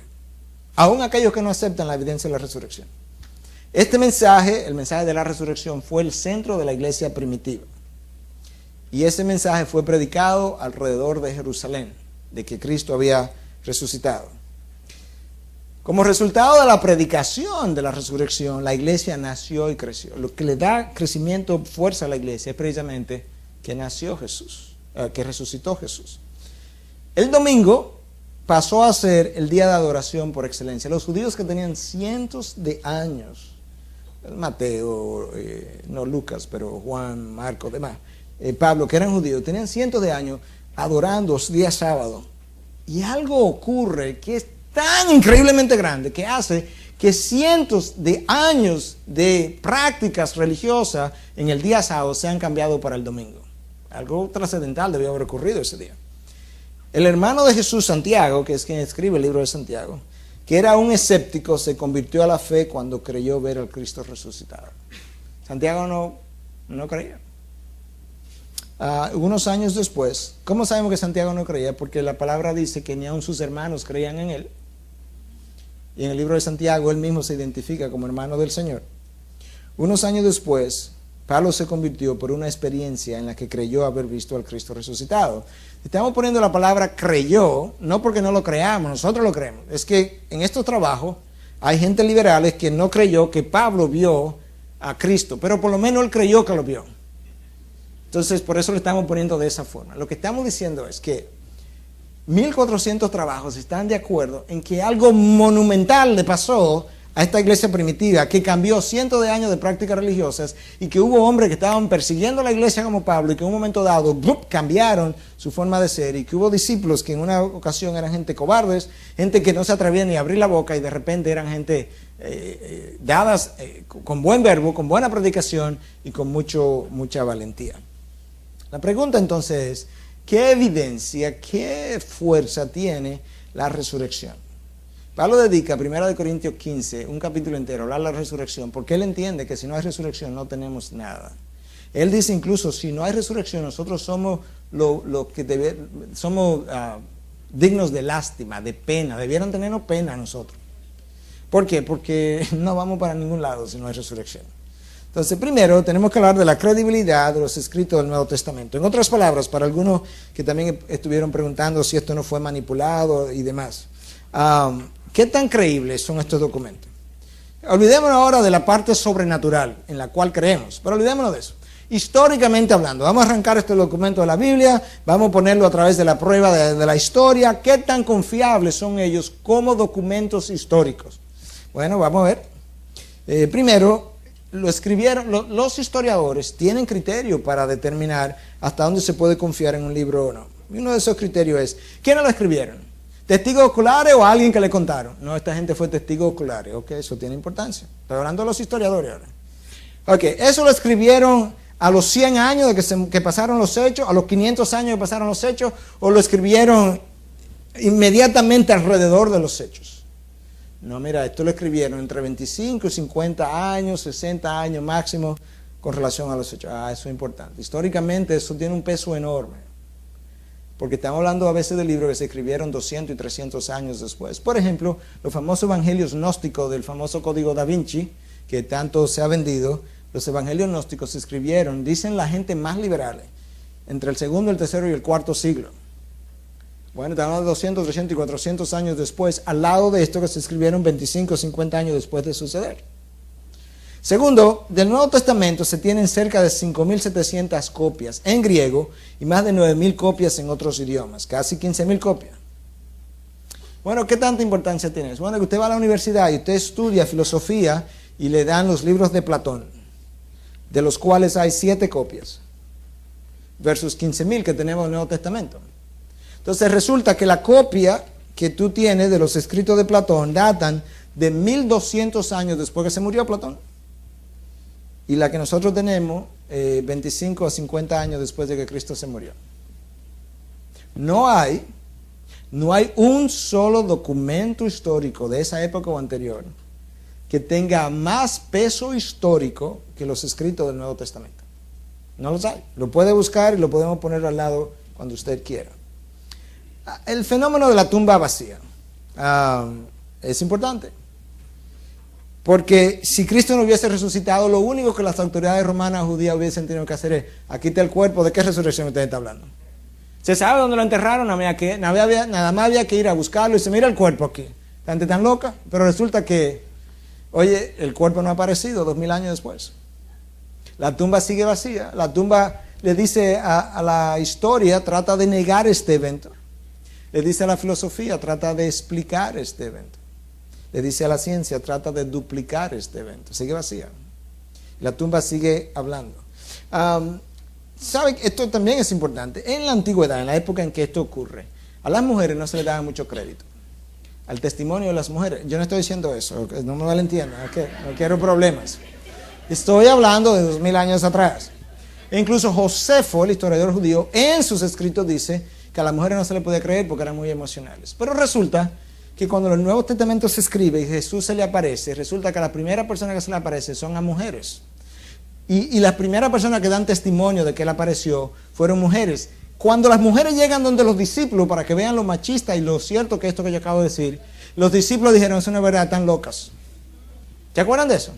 Aún aquellos que no aceptan la evidencia de la resurrección. Este mensaje, el mensaje de la resurrección, fue el centro de la iglesia primitiva. Y ese mensaje fue predicado alrededor de Jerusalén, de que Cristo había resucitado. Como resultado de la predicación de la resurrección, la iglesia nació y creció. Lo que le da crecimiento, fuerza a la iglesia es precisamente que nació Jesús, que resucitó Jesús. El domingo pasó a ser el día de adoración por excelencia. Los judíos que tenían cientos de años, Mateo, no Lucas, pero Juan, Marcos, demás, Pablo, que eran judíos, tenían cientos de años adorando día sábado. Y algo ocurre que es tan increíblemente grande que hace que cientos de años de prácticas religiosas en el día sábado sean cambiados para el domingo. Algo trascendental debió haber ocurrido ese día. El hermano de Jesús, Santiago, que es quien escribe el libro de Santiago, que era un escéptico, se convirtió a la fe cuando creyó ver al Cristo resucitado. Santiago no creía. Unos años después, ¿cómo sabemos que Santiago no creía? Porque la palabra dice que ni aun sus hermanos creían en él. Y en el libro de Santiago él mismo se identifica como hermano del Señor. Unos años después, Pablo se convirtió por una experiencia en la que creyó haber visto al Cristo resucitado. Estamos poniendo la palabra creyó, no porque no lo creamos, nosotros lo creemos. Es que en estos trabajos hay gente liberales que no creyó que Pablo vio a Cristo, pero por lo menos él creyó que lo vio. Entonces, por eso lo estamos poniendo de esa forma. Lo que estamos diciendo es que 1400 trabajos están de acuerdo en que algo monumental le pasó a esta iglesia primitiva, que cambió cientos de años de prácticas religiosas y que hubo hombres que estaban persiguiendo la iglesia como Pablo y que en un momento dado cambiaron su forma de ser, y que hubo discípulos que en una ocasión eran gente cobardes, gente que no se atrevía ni a abrir la boca, y de repente eran gente dadas con buen verbo, con buena predicación y con mucha valentía. La pregunta entonces es, ¿qué evidencia, qué fuerza tiene la resurrección? Pablo dedica, 1 Corintios 15, un capítulo entero a hablar de la resurrección, porque él entiende que si no hay resurrección no tenemos nada. Él dice incluso, si no hay resurrección, nosotros somos dignos de lástima, de pena, debieran tenernos pena nosotros. ¿Por qué? Porque no vamos para ningún lado si no hay resurrección. Entonces, primero tenemos que hablar de la credibilidad de los escritos del Nuevo Testamento. En otras palabras, para algunos que también estuvieron preguntando si esto no fue manipulado y demás, ¿qué tan creíbles son estos documentos? Olvidémonos ahora de la parte sobrenatural en la cual creemos, pero olvidémonos de eso. Históricamente hablando, vamos a arrancar este documento de la Biblia, vamos a ponerlo a través de la prueba de la historia. ¿Qué tan confiables son ellos como documentos históricos? Bueno, vamos a ver. Primero, lo escribieron, los historiadores tienen criterio para determinar hasta dónde se puede confiar en un libro o no. Y uno de esos criterios es, ¿quiénes lo escribieron? ¿Testigos oculares o alguien que le contaron? No, esta gente fue testigos oculares. Ok, eso tiene importancia. Estoy hablando de los historiadores ahora. Ok, eso lo escribieron a los 100 años de que pasaron los hechos, a los 500 años que pasaron los hechos, o lo escribieron inmediatamente alrededor de los hechos. No, mira, esto lo escribieron entre 25 y 50 años, 60 años máximo con relación a los hechos. Eso es importante. Históricamente eso tiene un peso enorme. Porque estamos hablando a veces de libros que se escribieron 200 y 300 años después. Por ejemplo, los famosos evangelios gnósticos del famoso Código Da Vinci, que tanto se ha vendido, los evangelios gnósticos se escribieron, dicen la gente más liberal, entre el segundo, el tercero y el cuarto siglo. Bueno, estamos hablando de 200, 300 y 400 años después, al lado de esto que se escribieron 25 o 50 años después de suceder. Segundo, del Nuevo Testamento se tienen cerca de 5.700 copias en griego y más de 9.000 copias en otros idiomas, casi 15.000 copias. Bueno, ¿qué tanta importancia tiene eso? Bueno, que usted va a la universidad y usted estudia filosofía y le dan los libros de Platón, de los cuales hay 7 copias, versus 15,000 que tenemos en el Nuevo Testamento. Entonces resulta que la copia que tú tienes de los escritos de Platón datan de 1200 años después que se murió Platón. Y la que nosotros tenemos, 25 a 50 años después de que Cristo se murió. No hay un solo documento histórico de esa época o anterior que tenga más peso histórico que los escritos del Nuevo Testamento. No los hay. Lo puede buscar y lo podemos poner al lado cuando usted quiera. El fenómeno de la tumba vacía es importante. Porque si Cristo no hubiese resucitado, lo único que las autoridades romanas judías hubiesen tenido que hacer es: aquí está el cuerpo. ¿De qué resurrección usted está hablando? ¿Se sabe dónde lo enterraron? Nada más había que ir a buscarlo y se mira el cuerpo aquí. ¿La gente tan loca? Pero resulta que, oye, el cuerpo no ha aparecido 2000 años después. La tumba sigue vacía. La tumba le dice a la historia, trata de negar este evento. Le dice a la filosofía, trata de explicar este evento. Le dice a la ciencia, trata de duplicar este evento. Sigue vacía. La tumba sigue hablando. ¿Saben? Esto también es importante. En la antigüedad, en la época en que esto ocurre, a las mujeres no se les daba mucho crédito. Al testimonio de las mujeres. Yo no estoy diciendo eso, no me malentiendan, no quiero problemas. Estoy hablando de 2000 años atrás. E incluso Josefo, el historiador judío, en sus escritos dice que a las mujeres no se les podía creer porque eran muy emocionales. Pero resulta que cuando el Nuevo Testamento se escribe y Jesús se le aparece, resulta que la primera persona que se le aparece son a mujeres. Y las primeras personas que dan testimonio de que él apareció fueron mujeres. Cuando las mujeres llegan donde los discípulos para que vean lo machista y lo cierto que esto que yo acabo de decir, los discípulos dijeron: eso no es verdad, están locas. ¿Se acuerdan de eso?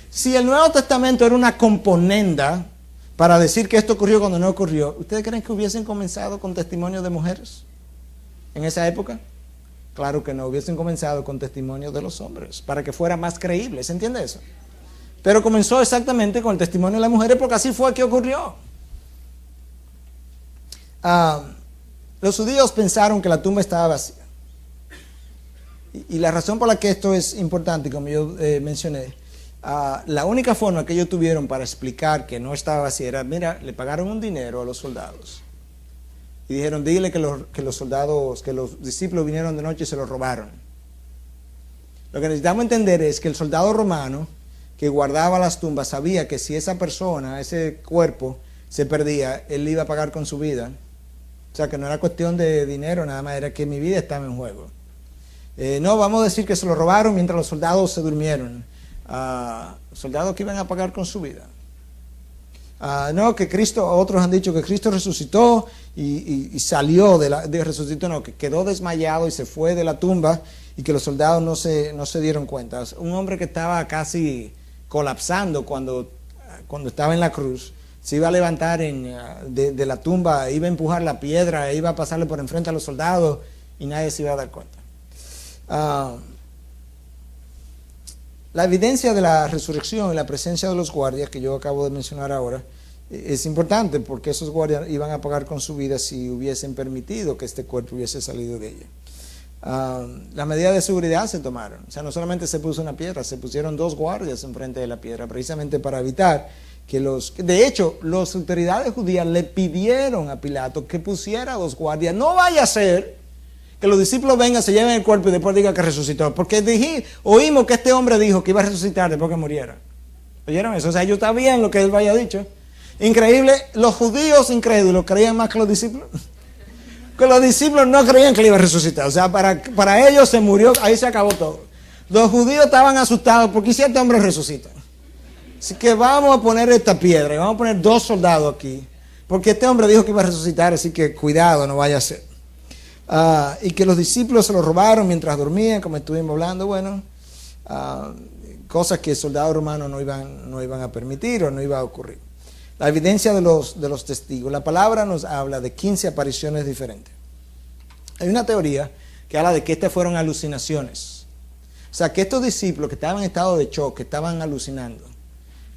Si el Nuevo Testamento era una componenda para decir que esto ocurrió cuando no ocurrió, ¿ustedes creen que hubiesen comenzado con testimonio de mujeres en esa época? Claro que no, hubiesen comenzado con testimonio de los hombres, para que fuera más creíble, ¿se entiende eso? Pero comenzó exactamente con el testimonio de las mujeres porque así fue que ocurrió. Los judíos pensaron que la tumba estaba vacía. Y la razón por la que esto es importante, como yo mencioné, la única forma que ellos tuvieron para explicar que no estaba vacía era: mira, le pagaron un dinero a los soldados. Y dijeron: dile que los discípulos vinieron de noche y se lo robaron. Lo que necesitamos entender es que el soldado romano que guardaba las tumbas sabía que si esa persona, ese cuerpo, se perdía, él iba a pagar con su vida. O sea, que no era cuestión de dinero, nada más era que mi vida estaba en juego. No, vamos a decir que se lo robaron mientras los soldados se durmieron. Soldados que iban a pagar con su vida. No, que Cristo, otros han dicho que Cristo resucitó y salió resucitó, no, que quedó desmayado y se fue de la tumba y que los soldados no se dieron cuenta. Un hombre que estaba casi colapsando cuando estaba en la cruz, se iba a levantar de la tumba, iba a empujar la piedra, iba a pasarle por enfrente a los soldados y nadie se iba a dar cuenta. La evidencia de la resurrección y la presencia de los guardias que yo acabo de mencionar ahora es importante porque esos guardias iban a pagar con su vida si hubiesen permitido que este cuerpo hubiese salido de ella. Las medidas de seguridad se tomaron. O sea, no solamente se puso una piedra, se pusieron 2 guardias enfrente de la piedra precisamente para evitar que de hecho, las autoridades judías le pidieron a Pilato que pusiera 2 guardias. No vaya a ser que los discípulos vengan, se lleven el cuerpo y después digan que resucitó. Porque oímos que este hombre dijo que iba a resucitar después que muriera. ¿Oyeron eso? O sea, ellos está bien lo que él haya dicho. Increíble, los judíos incrédulos creían más que los discípulos. Que los discípulos no creían que él iba a resucitar. O sea, para ellos se murió, ahí se acabó todo. Los judíos estaban asustados porque si este hombre resucita. Así que vamos a poner esta piedra y vamos a poner 2 soldados aquí. Porque este hombre dijo que iba a resucitar, así que cuidado, no vaya a ser. Y que los discípulos se lo robaron mientras dormían, como estuvimos hablando, bueno, cosas que soldados romanos no iban a permitir o no iba a ocurrir. La evidencia de los testigos. La palabra nos habla de 15 apariciones diferentes. Hay una teoría que habla de que estas fueron alucinaciones. O sea, que estos discípulos que estaban en estado de shock, que estaban alucinando,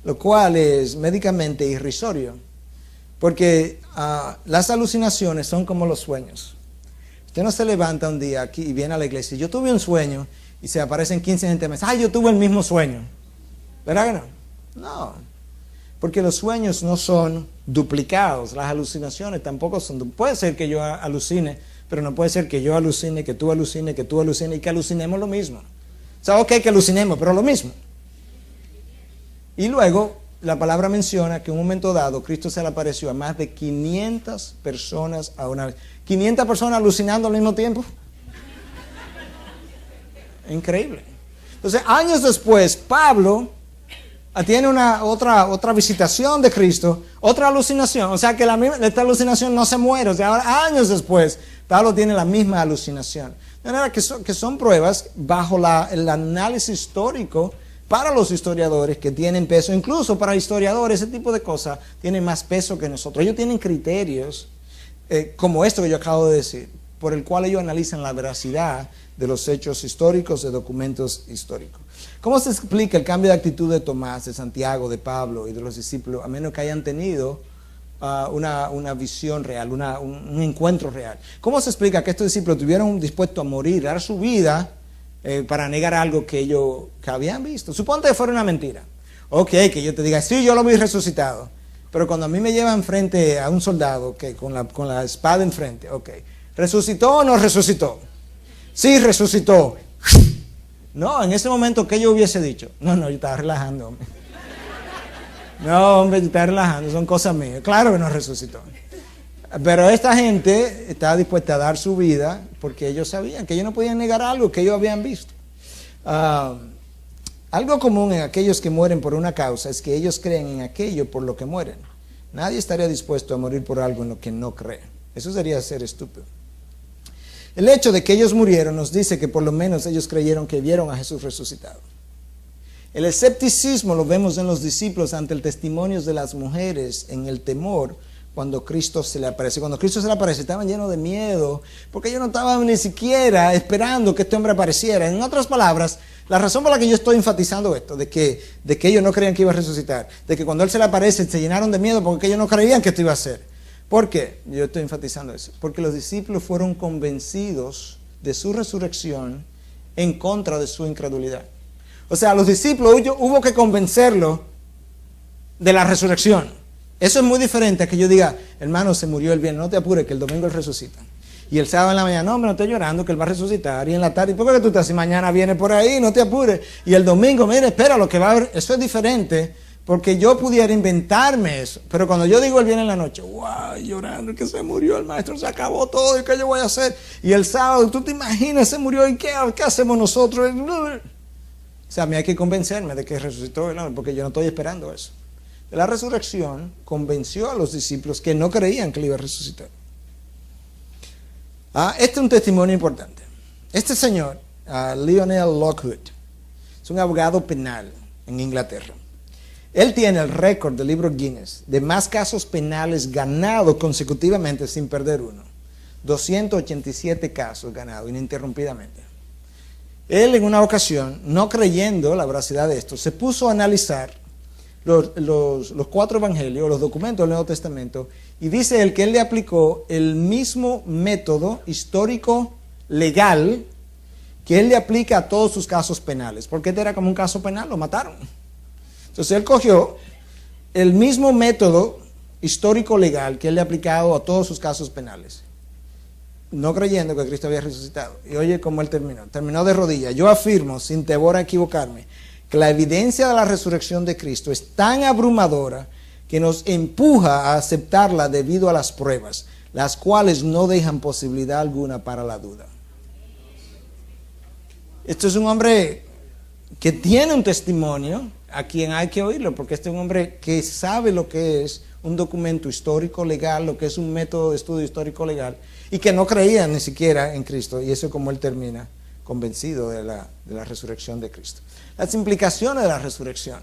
lo cual es médicamente irrisorio, porque las alucinaciones son como los sueños. Usted no se levanta un día aquí y viene a la iglesia. Yo tuve un sueño y se aparecen 15 gente más. Yo tuve el mismo sueño. ¿Verdad que no? No. Porque los sueños no son duplicados. Las alucinaciones tampoco son. Puede ser que yo alucine, pero no puede ser que yo alucine, que tú alucines, que tú alucines y que alucinemos lo mismo. O sea, ok, que alucinemos, pero lo mismo. Y luego, la palabra menciona que en un momento dado, Cristo se le apareció a más de 500 personas a una vez. 500 personas alucinando al mismo tiempo. Increíble. Entonces, años después, Pablo tiene otra visitación de Cristo, otra alucinación. O sea, que esta alucinación no se muere. O sea, ahora, años después, Pablo tiene la misma alucinación. De manera que son pruebas bajo el análisis histórico para los historiadores que tienen peso. Incluso para historiadores, ese tipo de cosas tienen más peso que nosotros. Ellos tienen criterios como esto que yo acabo de decir, por el cual ellos analizan la veracidad de los hechos históricos, de documentos históricos. ¿Cómo se explica el cambio de actitud de Tomás, de Santiago, de Pablo y de los discípulos, a menos que hayan tenido una visión real, un encuentro real? ¿Cómo se explica que estos discípulos estuvieron dispuestos a morir, dar su vida para negar algo que ellos habían visto? Suponte que fuera una mentira. Ok, que yo te diga, sí, yo lo vi resucitado. Pero cuando a mí me llevan frente a un soldado con la espada enfrente, ok, ¿resucitó o no resucitó? Sí, resucitó. No, en ese momento, ¿qué yo hubiese dicho? No, yo estaba relajando, hombre. No, hombre, yo estaba relajando, son cosas mías. Claro que no resucitó. Pero esta gente estaba dispuesta a dar su vida porque ellos sabían que ellos no podían negar algo que ellos habían visto. Algo común en aquellos que mueren por una causa es que ellos creen en aquello por lo que mueren. Nadie estaría dispuesto a morir por algo en lo que no cree. Eso sería ser estúpido. El hecho de que ellos murieron nos dice que por lo menos ellos creyeron que vieron a Jesús resucitado. El escepticismo lo vemos en los discípulos ante el testimonio de las mujeres, en el temor cuando Cristo se le aparece. Cuando Cristo se le aparece estaban llenos de miedo porque ellos no estaban ni siquiera esperando que este hombre apareciera. En otras palabras, la razón por la que yo estoy enfatizando esto, de que ellos no creían que iba a resucitar, de que cuando Él se le aparece se llenaron de miedo porque ellos no creían que esto iba a ser. ¿Por qué? Yo estoy enfatizando eso. Porque los discípulos fueron convencidos de su resurrección en contra de su incredulidad. O sea, los discípulos hubo que convencerlos de la resurrección. Eso es muy diferente a que yo diga, hermano, se murió el viernes, no te apures que el domingo Él resucita. Y el sábado en la mañana, no, hombre, no estoy llorando que Él va a resucitar. Y en la tarde, ¿por qué tú estás así? Mañana viene por ahí, no te apures. Y el domingo, mire, espera lo que va a haber. Eso es diferente. Porque yo pudiera inventarme eso. Pero cuando yo digo Él viene en la noche, wow, llorando que se murió el maestro, se acabó todo, ¿y qué yo voy a hacer? Y el sábado, tú te imaginas, se murió, ¿y qué hacemos nosotros? O sea, a mí hay que convencerme de que resucitó el hombre, porque yo no estoy esperando eso. La resurrección convenció a los discípulos que no creían que Él iba a resucitar. Este es un testimonio importante. Este señor, Lionel Lockwood, es un abogado penal en Inglaterra. Él tiene el récord del libro Guinness de más casos penales ganados consecutivamente sin perder uno. 287 casos ganados ininterrumpidamente. Él en una ocasión, no creyendo la veracidad de esto, se puso a analizar los 4 evangelios, los documentos del Nuevo Testamento, y dice él que él le aplicó el mismo método histórico legal que él le aplica a todos sus casos penales, porque este era como un caso penal, lo mataron. Entonces él cogió el mismo método histórico legal que él le ha aplicado a todos sus casos penales, no creyendo que Cristo había resucitado. Y oye cómo él terminó de rodillas. Yo afirmo, sin temor a equivocarme, que la evidencia de la resurrección de Cristo es tan abrumadora que nos empuja a aceptarla debido a las pruebas, las cuales no dejan posibilidad alguna para la duda. Esto es un hombre que tiene un testimonio a quien hay que oírlo, porque este es un hombre que sabe lo que es un documento histórico legal, lo que es un método de estudio histórico legal, y que no creía ni siquiera en Cristo, y eso es como él termina, convencido de la resurrección de Cristo. Las implicaciones de la resurrección.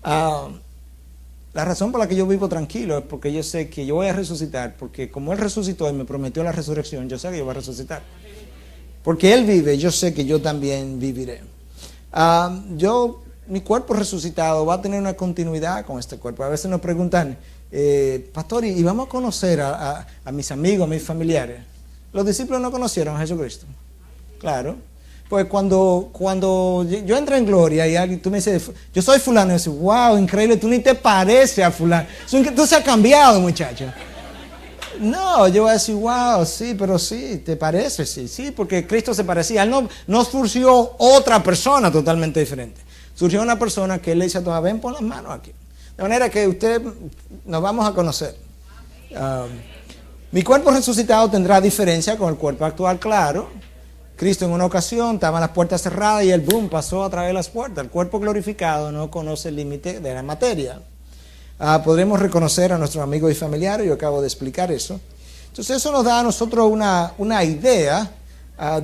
La razón por la que yo vivo tranquilo es porque yo sé que yo voy a resucitar, porque como Él resucitó y me prometió la resurrección, yo sé que yo voy a resucitar. Porque Él vive, yo sé que yo también viviré. Mi cuerpo resucitado va a tener una continuidad con este cuerpo. A veces nos preguntan, pastor, ¿y vamos a conocer a mis amigos, a mis familiares? Los discípulos no conocieron a Jesucristo. Claro. Pues cuando yo entro en gloria y alguien, tú me dices, yo soy fulano, y yo digo, wow, increíble, tú ni te pareces a fulano. Tú se has cambiado, muchacho. No, yo voy a decir, wow, sí, pero sí, te parece, sí, porque Cristo se parecía. Él no surgió otra persona totalmente diferente. Surgió una persona que él le dice a todos, ven, pon las manos aquí. De manera que nos vamos a conocer. Mi cuerpo resucitado tendrá diferencia con el cuerpo actual, claro. Cristo en una ocasión estaban las puertas cerradas y el boom pasó a través de las puertas. El cuerpo glorificado no conoce el límite de la materia. Podremos reconocer a nuestros amigos y familiares, yo acabo de explicar eso. Entonces eso nos da a nosotros una idea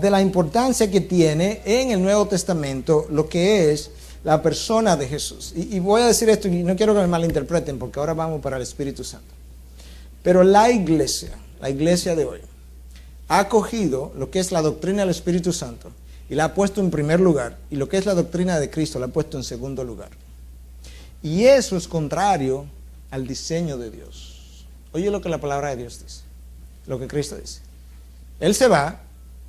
de la importancia que tiene en el Nuevo Testamento lo que es la persona de Jesús. Y voy a decir esto y no quiero que me malinterpreten porque ahora vamos para el Espíritu Santo. Pero la iglesia de hoy, ha cogido lo que es la doctrina del Espíritu Santo y la ha puesto en primer lugar, y lo que es la doctrina de Cristo la ha puesto en segundo lugar. Y eso es contrario al diseño de Dios. Oye lo que la palabra de Dios dice, lo que Cristo dice. Él se va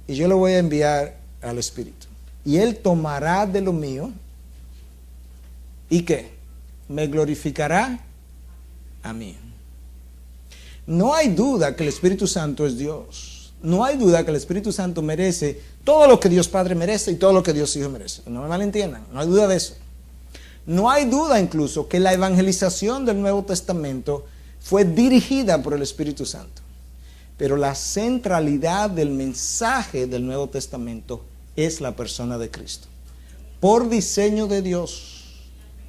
y yo lo voy a enviar al Espíritu. Y Él tomará de lo mío y ¿qué? Me glorificará a mí. No hay duda que el Espíritu Santo es Dios. No hay duda que el Espíritu Santo merece todo lo que Dios Padre merece y todo lo que Dios Hijo merece. No me malentiendan, no hay duda de eso. No hay duda incluso que la evangelización del Nuevo Testamento fue dirigida por el Espíritu Santo. Pero la centralidad del mensaje del Nuevo Testamento es la persona de Cristo. Por diseño de Dios.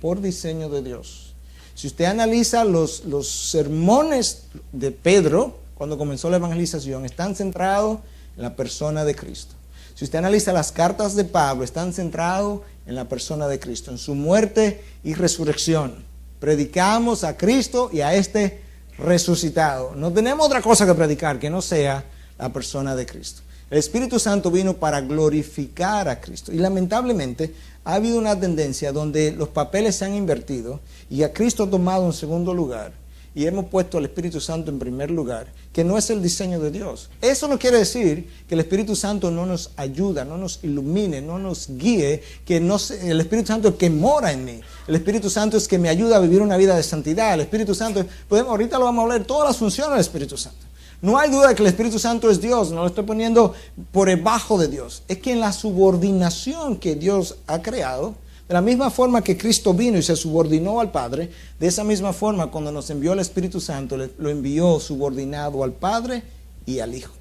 Por diseño de Dios. Si usted analiza los sermones de Pedro, cuando comenzó la evangelización, están centrados en la persona de Cristo. Si usted analiza las cartas de Pablo, están centrados en la persona de Cristo, en su muerte y resurrección. Predicamos a Cristo y a este resucitado. No tenemos otra cosa que predicar que no sea la persona de Cristo. El Espíritu Santo vino para glorificar a Cristo. Y lamentablemente ha habido una tendencia donde los papeles se han invertido y a Cristo ha tomado un segundo lugar. Y hemos puesto al Espíritu Santo en primer lugar, que no es el diseño de Dios. Eso no quiere decir que el Espíritu Santo no nos ayuda, no nos ilumine, no nos guíe, el Espíritu Santo es el que mora en mí. El Espíritu Santo es que me ayuda a vivir una vida de santidad. El Espíritu Santo, ahorita lo vamos a hablar, todas las funciones del Espíritu Santo. No hay duda de que el Espíritu Santo es Dios, no lo estoy poniendo por debajo de Dios. Es que en la subordinación que Dios ha creado, de la misma forma que Cristo vino y se subordinó al Padre, de esa misma forma cuando nos envió el Espíritu Santo, lo envió subordinado al Padre y al Hijo.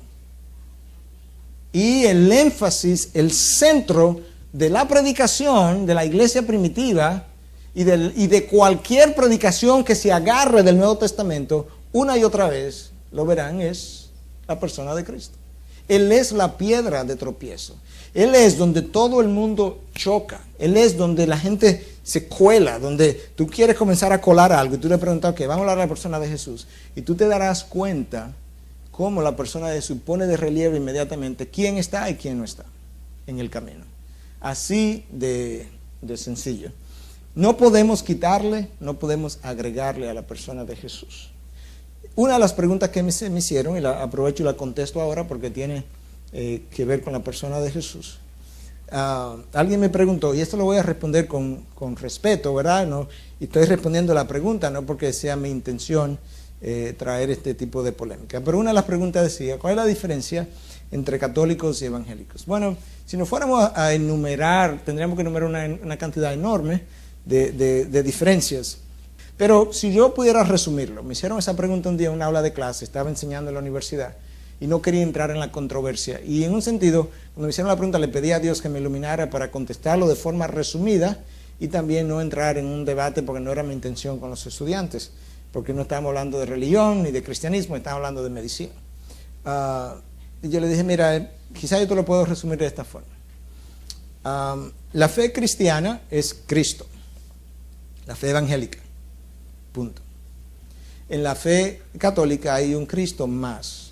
Y el énfasis, el centro de la predicación de la iglesia primitiva y de cualquier predicación que se agarre del Nuevo Testamento, una y otra vez, lo verán, es la persona de Cristo. Él es la piedra de tropiezo. Él es donde todo el mundo choca. Él es donde la gente se cuela, donde tú quieres comenzar a colar algo y tú le preguntas, ok, vamos a hablar de la persona de Jesús. Y tú te darás cuenta cómo la persona de Jesús pone de relieve inmediatamente quién está y quién no está en el camino. Así de sencillo. No podemos quitarle, no podemos agregarle a la persona de Jesús. Una de las preguntas que me hicieron, y la aprovecho y la contesto ahora porque tiene que ver con la persona de Jesús. Alguien me preguntó, y esto lo voy a responder con respeto, ¿verdad? No, y estoy respondiendo la pregunta, no porque sea mi intención traer este tipo de polémica. Pero una de las preguntas decía, ¿cuál es la diferencia entre católicos y evangélicos? Bueno, si nos fuéramos a enumerar, tendríamos que enumerar una cantidad enorme de diferencias. Pero si yo pudiera resumirlo, me hicieron esa pregunta un día en una aula de clase, estaba enseñando en la universidad y no quería entrar en la controversia. Y en un sentido, cuando me hicieron la pregunta, le pedí a Dios que me iluminara para contestarlo de forma resumida y también no entrar en un debate porque no era mi intención con los estudiantes, porque no estábamos hablando de religión ni de cristianismo, estábamos hablando de medicina. Y yo le dije, mira, quizá yo te lo puedo resumir de esta forma. La fe cristiana es Cristo, la fe evangélica. Punto. En la fe católica hay un Cristo más.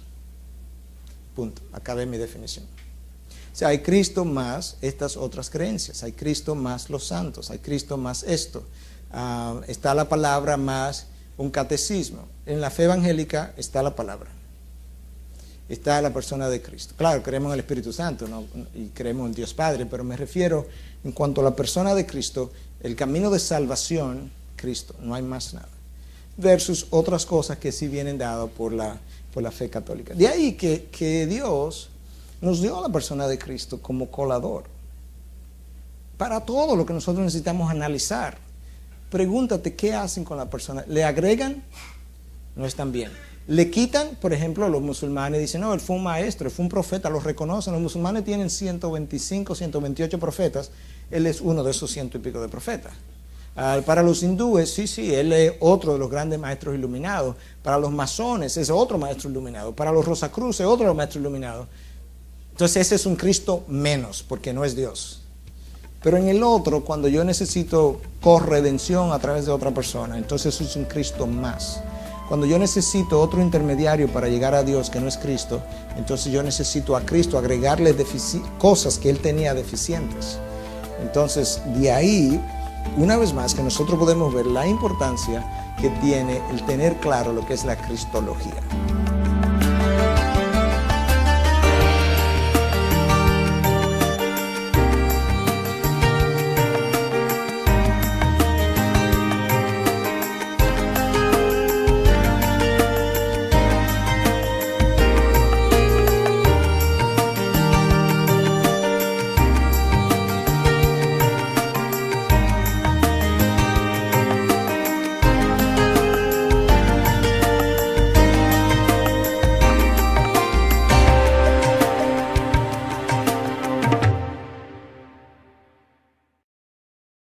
Punto. Acabé mi definición. O sea, hay Cristo más estas otras creencias. Hay Cristo más los santos. Hay Cristo más esto. Está la palabra más un catecismo. En la fe evangélica está la palabra. está la persona de Cristo. Claro, creemos en el Espíritu Santo, ¿no? Y creemos en Dios Padre, pero me refiero en cuanto a la persona de Cristo, el camino de salvación, Cristo, no hay más nada. Versus otras cosas que sí vienen dadas por la fe católica. De ahí que Dios nos dio a la persona de Cristo como colador para todo lo que nosotros necesitamos analizar. Pregúntate qué hacen con la persona. ¿Le agregan? No están bien. Le quitan, por ejemplo, los musulmanes dicen, no, él fue un maestro, él fue un profeta, los reconocen. Los musulmanes tienen 125, 128 profetas. Él es uno de esos 100 y pico de profetas. Para los hindúes, sí, él es otro de los grandes maestros iluminados. Para los masones es otro maestro iluminado. Para los Rosacruces, otro maestro iluminado. Entonces ese es un Cristo menos, porque no es Dios. Pero en el otro, cuando yo necesito corredención a través de otra persona, entonces es un Cristo más. Cuando yo necesito otro intermediario para llegar a Dios que no es Cristo, entonces yo necesito a Cristo agregarle cosas que Él tenía deficientes. Entonces, de ahí, una vez más, que nosotros podemos ver la importancia que tiene el tener claro lo que es la cristología.